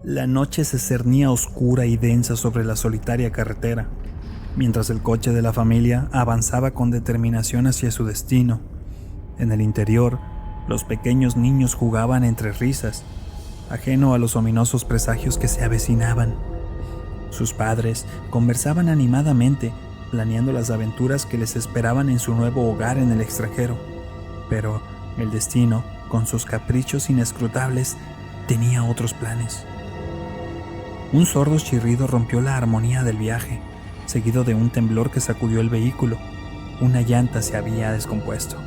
La noche se cernía oscura y densa sobre la solitaria carretera, mientras el coche de la familia avanzaba con determinación hacia su destino. En el interior, los pequeños niños jugaban entre risas, ajeno a los ominosos presagios que se avecinaban. Sus padres conversaban animadamente, planeando las aventuras que les esperaban en su nuevo hogar en el extranjero. Pero el destino, con sus caprichos inescrutables, tenía otros planes. Un sordo chirrido rompió la armonía del viaje, seguido de un temblor que sacudió el vehículo. Una llanta se había descompuesto.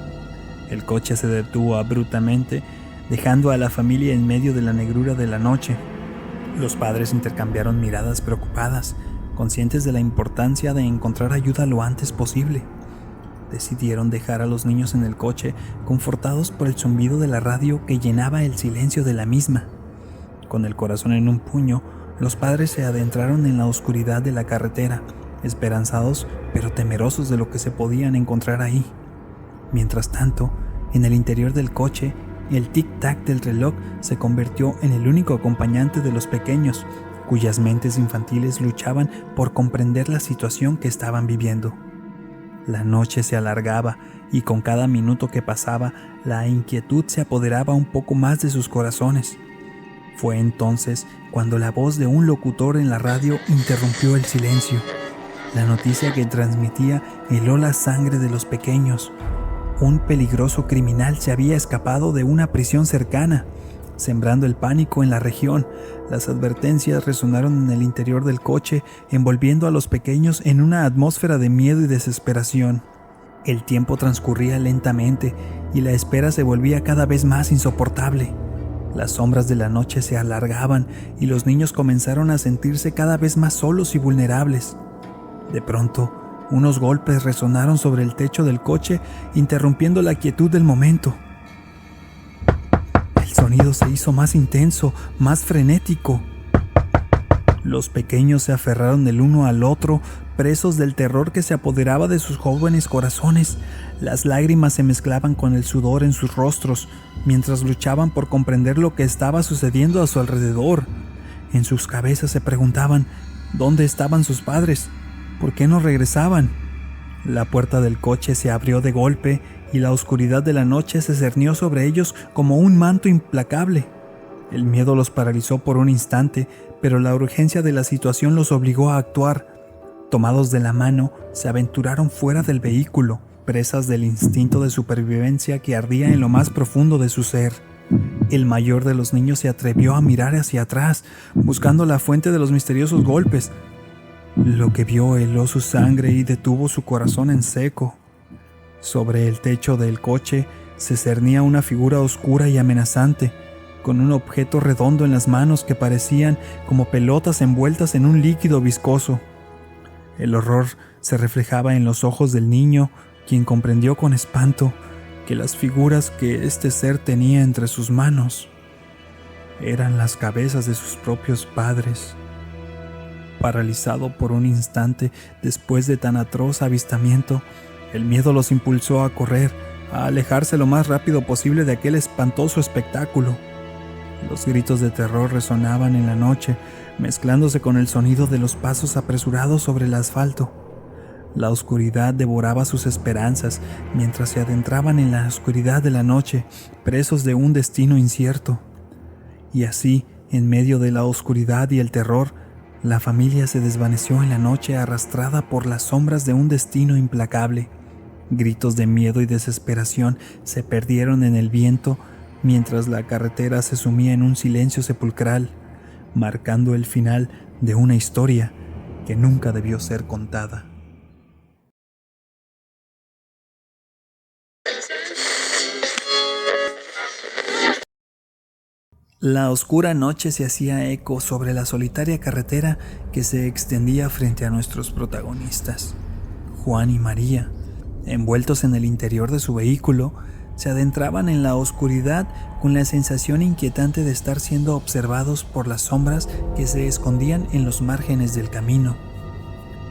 El coche se detuvo abruptamente, dejando a la familia en medio de la negrura de la noche. Los padres intercambiaron miradas preocupadas, conscientes de la importancia de encontrar ayuda lo antes posible. Decidieron dejar a los niños en el coche, confortados por el zumbido de la radio que llenaba el silencio de la misma. Con el corazón en un puño, los padres se adentraron en la oscuridad de la carretera, esperanzados pero temerosos de lo que se podían encontrar ahí. Mientras tanto, en el interior del coche, el tic-tac del reloj se convirtió en el único acompañante de los pequeños, cuyas mentes infantiles luchaban por comprender la situación que estaban viviendo. La noche se alargaba y con cada minuto que pasaba, la inquietud se apoderaba un poco más de sus corazones. Fue entonces cuando la voz de un locutor en la radio interrumpió el silencio. La noticia que transmitía heló la sangre de los pequeños. Un peligroso criminal se había escapado de una prisión cercana, sembrando el pánico en la región. Las advertencias resonaron en el interior del coche, envolviendo a los pequeños en una atmósfera de miedo y desesperación. El tiempo transcurría lentamente y la espera se volvía cada vez más insoportable. Las sombras de la noche se alargaban y los niños comenzaron a sentirse cada vez más solos y vulnerables. De pronto, unos golpes resonaron sobre el techo del coche, interrumpiendo la quietud del momento. El sonido se hizo más intenso, más frenético. Los pequeños se aferraron el uno al otro, presos del terror que se apoderaba de sus jóvenes corazones. Las lágrimas se mezclaban con el sudor en sus rostros, mientras luchaban por comprender lo que estaba sucediendo a su alrededor. En sus cabezas se preguntaban, ¿dónde estaban sus padres? ¿Por qué no regresaban? La puerta del coche se abrió de golpe y la oscuridad de la noche se cernió sobre ellos como un manto implacable. El miedo los paralizó por un instante, pero la urgencia de la situación los obligó a actuar. Tomados de la mano, se aventuraron fuera del vehículo, presas del instinto de supervivencia que ardía en lo más profundo de su ser. El mayor de los niños se atrevió a mirar hacia atrás, buscando la fuente de los misteriosos golpes. Lo que vio heló su sangre y detuvo su corazón en seco. Sobre el techo del coche se cernía una figura oscura y amenazante, con un objeto redondo en las manos que parecían como pelotas envueltas en un líquido viscoso. El horror se reflejaba en los ojos del niño, quien comprendió con espanto que las figuras que este ser tenía entre sus manos eran las cabezas de sus propios padres. Paralizado por un instante después de tan atroz avistamiento, el miedo los impulsó a correr, a alejarse lo más rápido posible de aquel espantoso espectáculo. Los gritos de terror resonaban en la noche, mezclándose con el sonido de los pasos apresurados sobre el asfalto. La oscuridad devoraba sus esperanzas mientras se adentraban en la oscuridad de la noche, presos de un destino incierto. Y así, en medio de la oscuridad y el terror, la familia se desvaneció en la noche arrastrada por las sombras de un destino implacable. Gritos de miedo y desesperación se perdieron en el viento mientras la carretera se sumía en un silencio sepulcral, marcando el final de una historia que nunca debió ser contada. La oscura noche se hacía eco sobre la solitaria carretera que se extendía frente a nuestros protagonistas. Juan y María, envueltos en el interior de su vehículo, se adentraban en la oscuridad con la sensación inquietante de estar siendo observados por las sombras que se escondían en los márgenes del camino.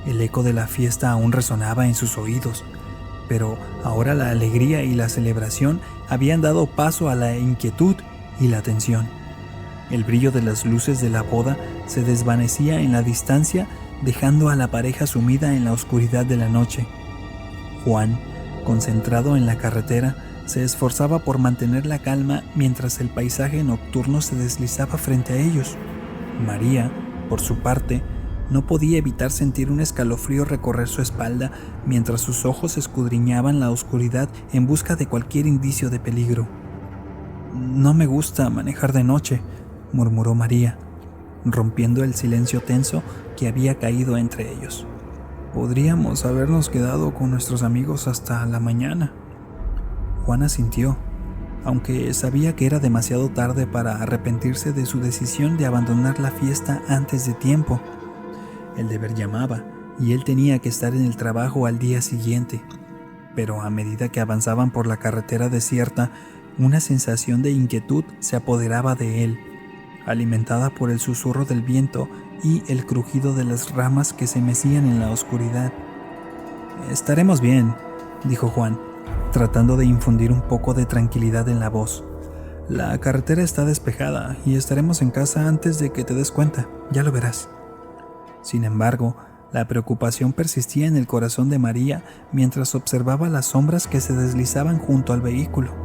El eco de la fiesta aún resonaba en sus oídos, Pero ahora la alegría y la celebración habían dado paso a la inquietud y la tensión. El brillo de las luces de la boda se desvanecía en la distancia, dejando a la pareja sumida en la oscuridad de la noche. Juan, concentrado en la carretera, se esforzaba por mantener la calma mientras el paisaje nocturno se deslizaba frente a ellos. María, por su parte, no podía evitar sentir un escalofrío recorrer su espalda mientras sus ojos escudriñaban la oscuridad en busca de cualquier indicio de peligro. «No me gusta manejar de noche», murmuró María, rompiendo el silencio tenso que había caído entre ellos. «Podríamos habernos quedado con nuestros amigos hasta la mañana». Juan asintió, aunque sabía que era demasiado tarde para arrepentirse de su decisión de abandonar la fiesta antes de tiempo. El deber llamaba, y él tenía que estar en el trabajo al día siguiente. Pero a medida que avanzaban por la carretera desierta, una sensación de inquietud se apoderaba de él, alimentada por el susurro del viento y el crujido de las ramas que se mecían en la oscuridad. «Estaremos bien», dijo Juan, tratando de infundir un poco de tranquilidad en la voz. «La carretera está despejada y estaremos en casa antes de que te des cuenta, ya lo verás». Sin embargo, la preocupación persistía en el corazón de María mientras observaba las sombras que se deslizaban junto al vehículo.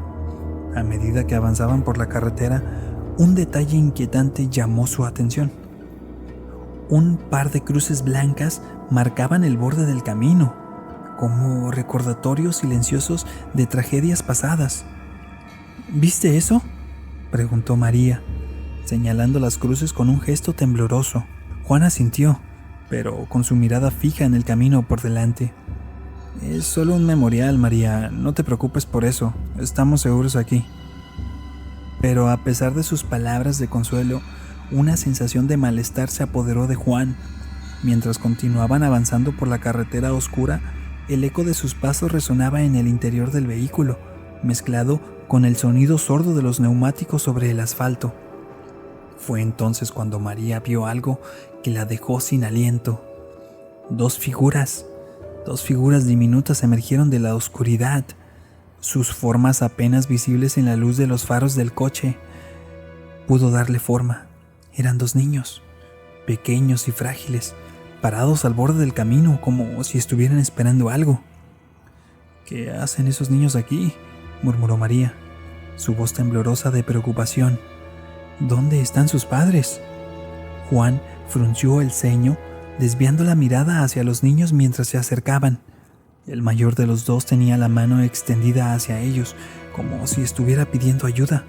A medida que avanzaban por la carretera, un detalle inquietante llamó su atención. Un par de cruces blancas marcaban el borde del camino, como recordatorios silenciosos de tragedias pasadas. «¿Viste eso?», preguntó María, señalando las cruces con un gesto tembloroso. Juan asintió, pero con su mirada fija en el camino por delante. «Es solo un memorial, María, no te preocupes por eso, estamos seguros aquí». Pero a pesar de sus palabras de consuelo, una sensación de malestar se apoderó de Juan. Mientras continuaban avanzando por la carretera oscura, el eco de sus pasos resonaba en el interior del vehículo, mezclado con el sonido sordo de los neumáticos sobre el asfalto. Fue entonces cuando María vio algo que la dejó sin aliento. Dos figuras diminutas emergieron de la oscuridad, sus formas apenas visibles en la luz de los faros del coche. Pudo darle forma. Eran dos niños, pequeños y frágiles, parados al borde del camino como si estuvieran esperando algo. «¿Qué hacen esos niños aquí?», murmuró María, su voz temblorosa de preocupación. «¿Dónde están sus padres?». Juan frunció el ceño, desviando la mirada hacia los niños mientras se acercaban. El mayor de los dos tenía la mano extendida hacia ellos, como si estuviera pidiendo ayuda.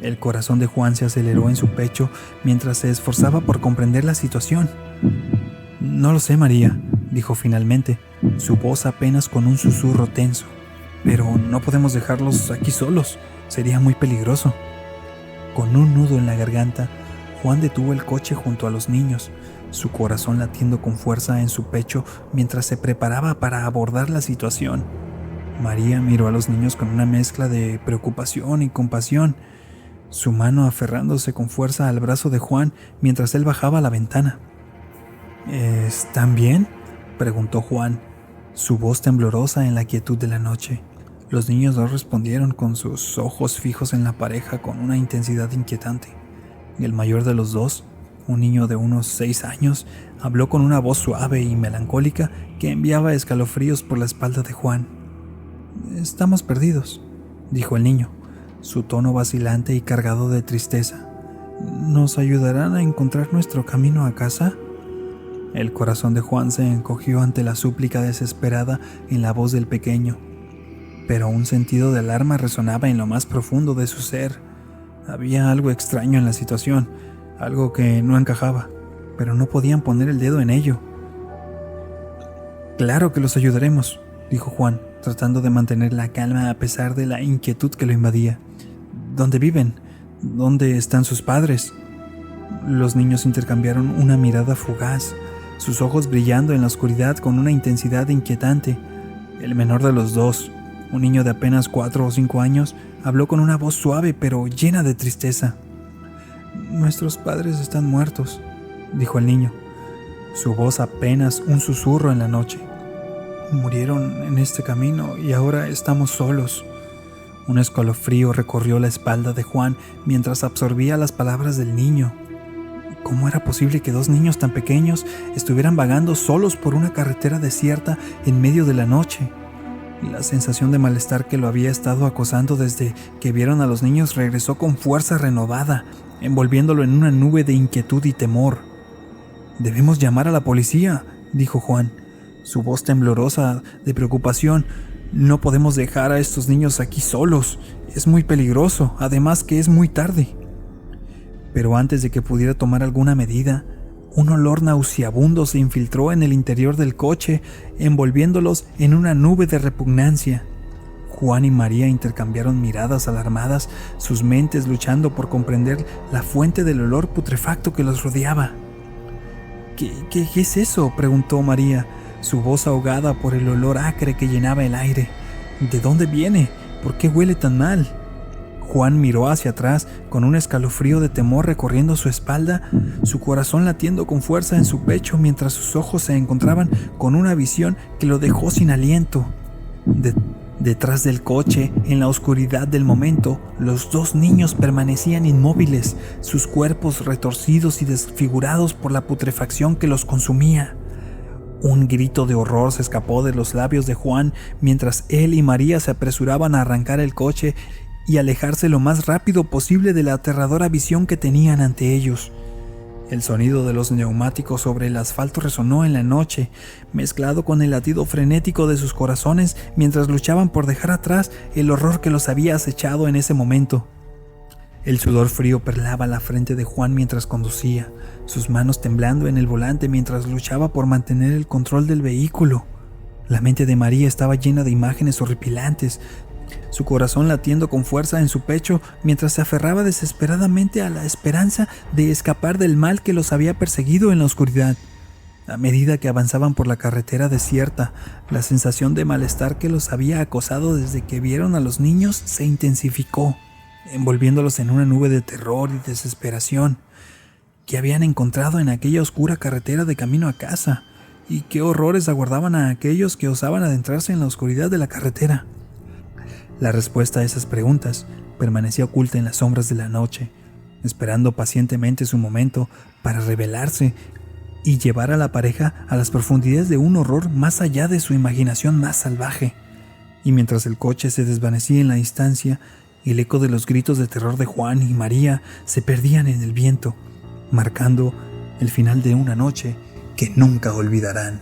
El corazón de Juan se aceleró en su pecho mientras se esforzaba por comprender la situación. «No lo sé, María», dijo finalmente, su voz apenas con un susurro tenso. «Pero no podemos dejarlos aquí solos, sería muy peligroso». Con un nudo en la garganta, Juan detuvo el coche junto a los niños, su corazón latiendo con fuerza en su pecho mientras se preparaba para abordar la situación. María miró a los niños con una mezcla de preocupación y compasión, su mano aferrándose con fuerza al brazo de Juan mientras él bajaba la ventana. «¿Están bien?», preguntó Juan, su voz temblorosa en la quietud de la noche. Los niños no respondieron, con sus ojos fijos en la pareja con una intensidad inquietante. El mayor de los dos, un niño de unos 6 años, habló con una voz suave y melancólica que enviaba escalofríos por la espalda de Juan. «Estamos perdidos», dijo el niño, su tono vacilante y cargado de tristeza. «¿Nos ayudarán a encontrar nuestro camino a casa?». El corazón de Juan se encogió ante la súplica desesperada en la voz del pequeño, pero un sentido de alarma resonaba en lo más profundo de su ser. Había algo extraño en la situación, algo que no encajaba, pero no podían poner el dedo en ello. «Claro que los ayudaremos», dijo Juan, tratando de mantener la calma a pesar de la inquietud que lo invadía. «¿Dónde viven? ¿Dónde están sus padres?». Los niños intercambiaron una mirada fugaz, sus ojos brillando en la oscuridad con una intensidad inquietante. El menor de los dos, un niño de apenas 4 o 5 años, habló con una voz suave pero llena de tristeza. «Nuestros padres están muertos», dijo el niño, su voz apenas un susurro en la noche. Murieron en este camino y ahora estamos solos. Un escalofrío recorrió la espalda de Juan mientras absorbía las palabras del niño. ¿Cómo era posible que dos niños tan pequeños estuvieran vagando solos por una carretera desierta en medio de la noche? La sensación de malestar que lo había estado acosando desde que vieron a los niños regresó con fuerza renovada, envolviéndolo en una nube de inquietud y temor. «Debemos llamar a la policía», dijo Juan, su voz temblorosa de preocupación. «No podemos dejar a estos niños aquí solos. Es muy peligroso, además que es muy tarde». Pero antes de que pudiera tomar alguna medida, un olor nauseabundo se infiltró en el interior del coche, envolviéndolos en una nube de repugnancia. Juan y María intercambiaron miradas alarmadas, sus mentes luchando por comprender la fuente del olor putrefacto que los rodeaba. ¿Qué es eso?, preguntó María, su voz ahogada por el olor acre que llenaba el aire. ¿De dónde viene? ¿Por qué huele tan mal? Juan miró hacia atrás con un escalofrío de temor recorriendo su espalda, su corazón latiendo con fuerza en su pecho mientras sus ojos se encontraban con una visión que lo dejó sin aliento. Detrás del coche, en la oscuridad del momento, los dos niños permanecían inmóviles, sus cuerpos retorcidos y desfigurados por la putrefacción que los consumía. Un grito de horror se escapó de los labios de Juan mientras él y María se apresuraban a arrancar el coche y alejarse lo más rápido posible de la aterradora visión que tenían ante ellos. El sonido de los neumáticos sobre el asfalto resonó en la noche, mezclado con el latido frenético de sus corazones mientras luchaban por dejar atrás el horror que los había acechado en ese momento. El sudor frío perlaba la frente de Juan mientras conducía, sus manos temblando en el volante mientras luchaba por mantener el control del vehículo. La mente de María estaba llena de imágenes horripilantes, su corazón latiendo con fuerza en su pecho mientras se aferraba desesperadamente a la esperanza de escapar del mal que los había perseguido en la oscuridad. A medida que avanzaban por la carretera desierta, la sensación de malestar que los había acosado desde que vieron a los niños se intensificó, envolviéndolos en una nube de terror y desesperación. ¿Qué habían encontrado en aquella oscura carretera de camino a casa? ¿Y qué horrores aguardaban a aquellos que osaban adentrarse en la oscuridad de la carretera? La respuesta a esas preguntas permanecía oculta en las sombras de la noche, esperando pacientemente su momento para revelarse y llevar a la pareja a las profundidades de un horror más allá de su imaginación más salvaje. Y mientras el coche se desvanecía en la distancia, el eco de los gritos de terror de Juan y María se perdían en el viento, marcando el final de una noche que nunca olvidarán.